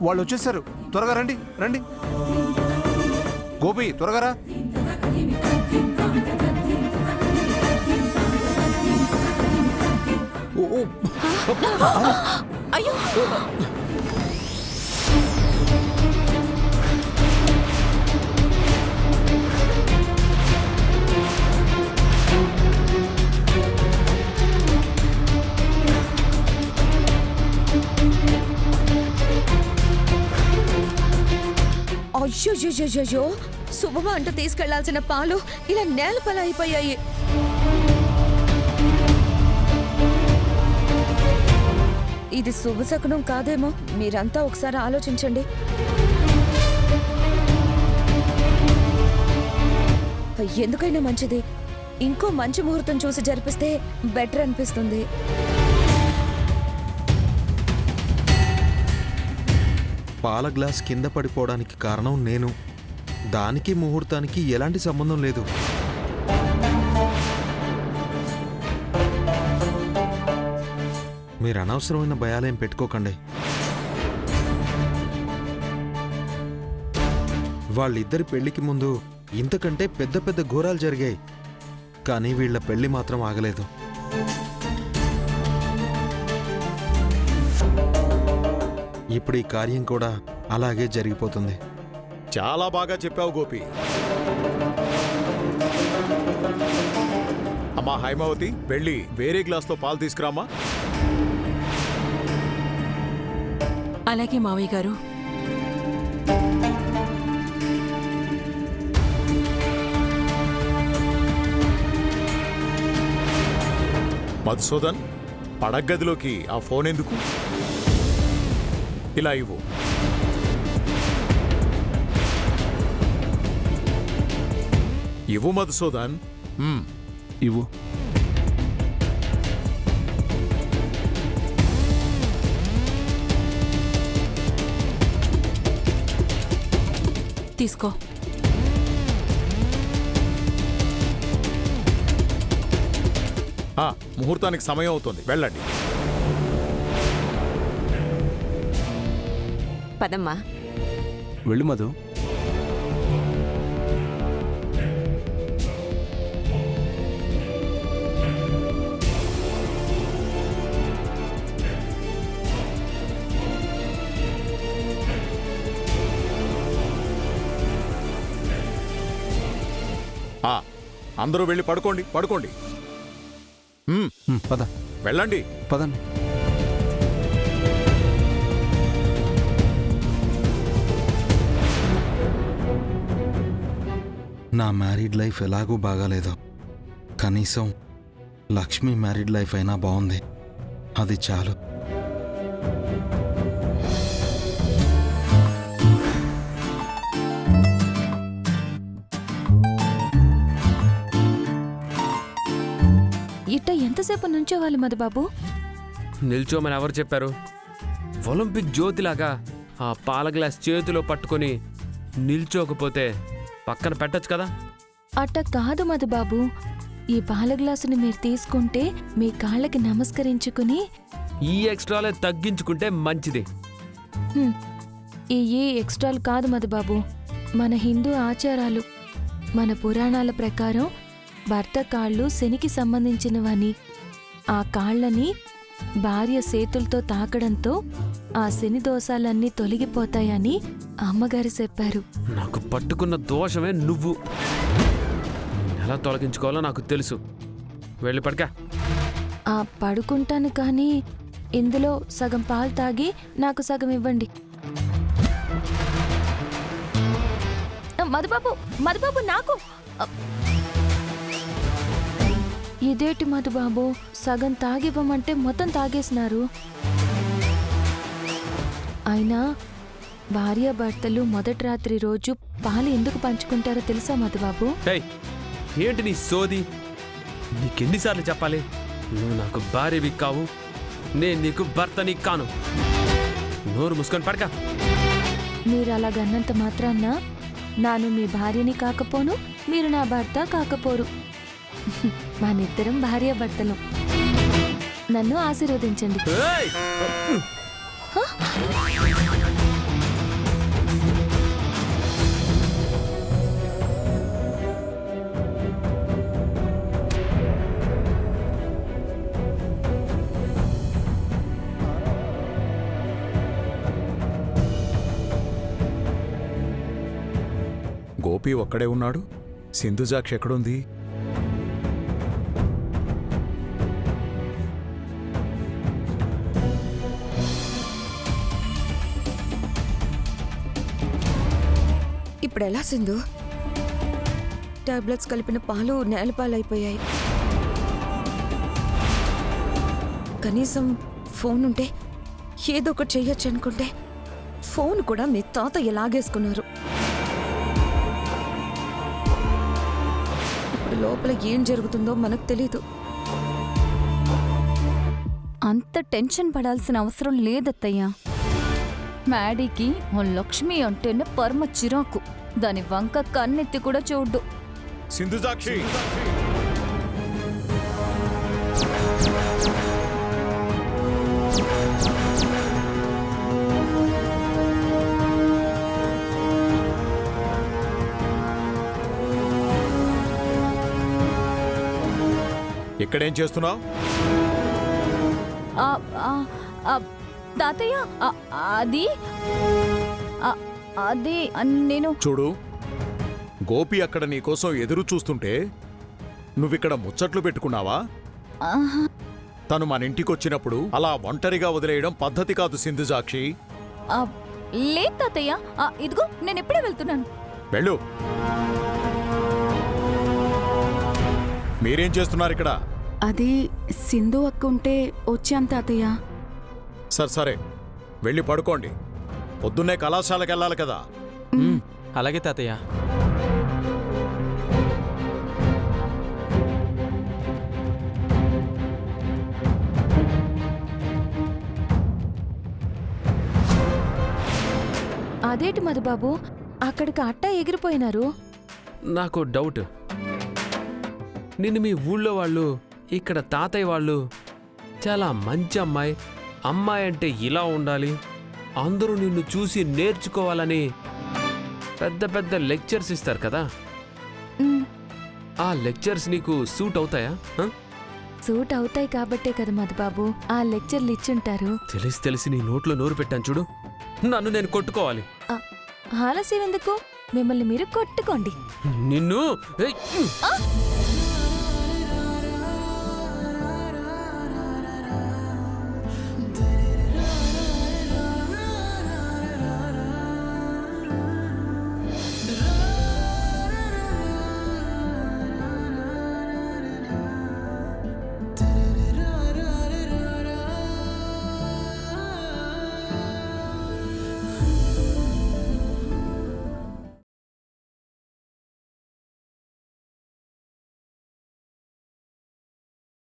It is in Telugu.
వాళ్ళు వచ్చేసారు. త్వరగా రండి రండి. గోపి త్వరగా రా. అయ్యో అయ్యో శుభమా అంటూ తీసుకెళ్లాల్సిన పాలు ఇలా నేలపల అయిపోయాయి. ఇది శుభశకునం కాదేమో. మీరంతా ఒకసారి ఆలోచించండి. ఎందుకైనా మంచిది ఇంకో మంచి ముహూర్తం చూసి జరిపిస్తే బెటర్ అనిపిస్తుంది. పాల గ్లాస్ కింద పడిపోవడానికి కారణం నేను. దానికి ముహూర్తానికి ఎలాంటి సంబంధం లేదు. మీరు అనవసరమైన భయాలేం పెట్టుకోకండి. వాళ్ళిద్దరి పెళ్లికి ముందు ఇంతకంటే పెద్ద పెద్ద ఘోరాలు జరిగాయి. కానీ వీళ్ల పెళ్లి మాత్రం ఆగలేదు. ఇప్పుడు ఈ కార్యం కూడా అలాగే జరిగిపోతుంది. చాలా బాగా చెప్పావు గోపి. అమ్మా హైమావతి, వెళ్ళి వేరే గ్లాస్లో పాలు తీసుకురామా. అలాగే మావయ్య గారు. మధుసూదన్, పడగదిలోకి ఆ ఫోన్ ఎందుకు? ఇలా ఇవ్వు. ఇవ్వు మధుసూదన్. ఇవ్వు. తీసుకో. ముహూర్తానికి సమయం అవుతుంది, వెళ్ళండి. పదమ్మా. వెళ్ళు మధు. అందరూ వెళ్ళి పడుకోండి పడుకోండి. పద వెళ్ళండి. పదండి. నా మ్యారీడ్ లైఫ్ ఎలాగూ బాగాలేదు. కనీసం లక్ష్మి మ్యారీడ్ లైఫ్ అయినా బాగుంది. అది చాలు. ఇట్ట ఎంతసేపు నుంచోవాలి మధుబాబు? నిల్చోమని ఎవరు చెప్పారు? ఒలింపిక్ జ్యోతిలాగా ఆ పాల గ్లాస్ చేతిలో పట్టుకొని నిల్చోకపోతే పక్కన పెట్టచ్చు కదా. అట్ట కాదు మధుబాబు. ఈ పాల గ్లాసుని మీరు తీసుకుంటే మీ కాళ్ళకి నమస్కరించుకుని ఈ ఎక్స్ట్రాలే తగ్గించుకుంటే మంచిది. ఈ ఎక్స్ట్రాలు కాదు మధుబాబు. మన హిందూ ఆచారాలు, మన పురాణాల ప్రకారం భర్త కాళ్ళు శనికి సంబంధించినవని, ఆ కాళ్ళని భార్య చేతులతో తాకడంతో ఆ శని దోషాలన్నీ తొలగిపోతాయని అమ్మగారు చెప్పారు. నాకు పట్టుకున్న దోషమే నువ్వు. ఎలా తొలగించుకోవాలో నాకు తెలుసు. వెళ్ళి పడక. పడుకుంటాను, కానీ ఇందులో సగం పాలు తాగి నాకు సగం ఇవ్వండి. మధుబాబు మధుబాబు నాకు. ఇదేటి మధుబాబు, సగం తాగివ్వమంటే మొత్తం తాగేసినారు. అయినా భార్యాభర్తలు మొదటి రాత్రి రోజు పాలు ఎందుకు పంచుకుంటారో తెలుసా మధుబాబు? ఏంటి నీ సోది? నీకెన్నిసార్లు చెప్పాలి? నువ్వు నాకు భార్యవి కావు, నేను నీకు భర్తని కాను. నోరు మూసుకొని పడక. మీరు అలాగన్నంత మాత్రాన్న నాను మీ భార్యని కాకపోను, మీరు నా భర్త కాకపోరు. మనిద్దరం భార్యాభర్తలు. నన్ను ఆశీర్వదించండి. గోపి ఒక్కడే ఉన్నాడు. సింధుజాక్షి ఎక్కడుంది? ఇప్పుడు ఎలా సింధు? టాబ్లెట్స్ కలిపిన పాలు నేలపాలైపోయాయి. కనీసం ఫోన్ ఉంటే ఏదో ఒకటి చెయ్యొచ్చు అనుకుంటే ఫోన్ కూడా మీ తాతయ్య లాగేసుకున్నారు. ఇప్పుడు లోపల ఏం జరుగుతుందో మనకు తెలీదు. అంత టెన్షన్ పడాల్సిన అవసరం లేదత్తయ్యా. మ్యాడీకి ఓ లక్ష్మి అంటేనే పరమ చిరాకు. దాని వంక కన్నెత్తి కూడా చూడ్డు. సింధుజాక్షి, ఇక్కడేం చేస్తున్నావు? ఆ, ఆ, ఆ, తాతయ్య అది అది నేను చూడు, గోపి అక్కడ నీకోసం ఎదురు చూస్తుంటే నువ్విక్కడ ముచ్చట్లు పెట్టుకున్నావా? ఆహా, తను మన ఇంటికొచ్చినప్పుడు అలా ఒంటరిగా వదిలేయడం పద్ధతి కాదు సింధుజాక్షి. ఆ, లేదు తాతయ్య. ఇదిగో నేను ఎప్పుడే వెళ్తున్నాను. వెళ్ళు. మీరేం చేస్తున్నారు ఇక్కడ? అది సింధు అక్క ఉంటే వచ్చాం తాతయ్య. సరే వెళ్ళి పడుకోండి. పొద్దున్నే కళాశాలకు వెళ్ళాలి కదా. అలాగే తాతయ్య. అదేంటి మధుబాబు, అక్కడికి అట్టా ఎగిరిపోయినారు? నాకు డౌట్. నిన్ను మీ ఊళ్ళో వాళ్ళు, ఇక్కడ తాతయ్య వాళ్ళు చాలా మంచి అమ్మాయి, అమ్మాయి అంటే ఇలా ఉండాలి, అందరూ నిన్ను చూసి నేర్చుకోవాలని పెద్ద పెద్ద లెక్చర్స్ ఇస్తారు కదా. ఆ లెక్చర్స్ నీకు సూట్ అవుతాయా? సూట్ అవుతాయి కాబట్టే కదా మధుబాబు ఆ లెక్చర్లు ఇచ్చుంటారు. తెలిసి నీ నోట్లో నోరు పెట్టాను చూడు. నన్ను నేను కొట్టుకోవాలి. ఆలస్యం ఎందుకు? మిమ్మల్ని మీరు కొట్టుకోండి. నిన్ను ఏయ్!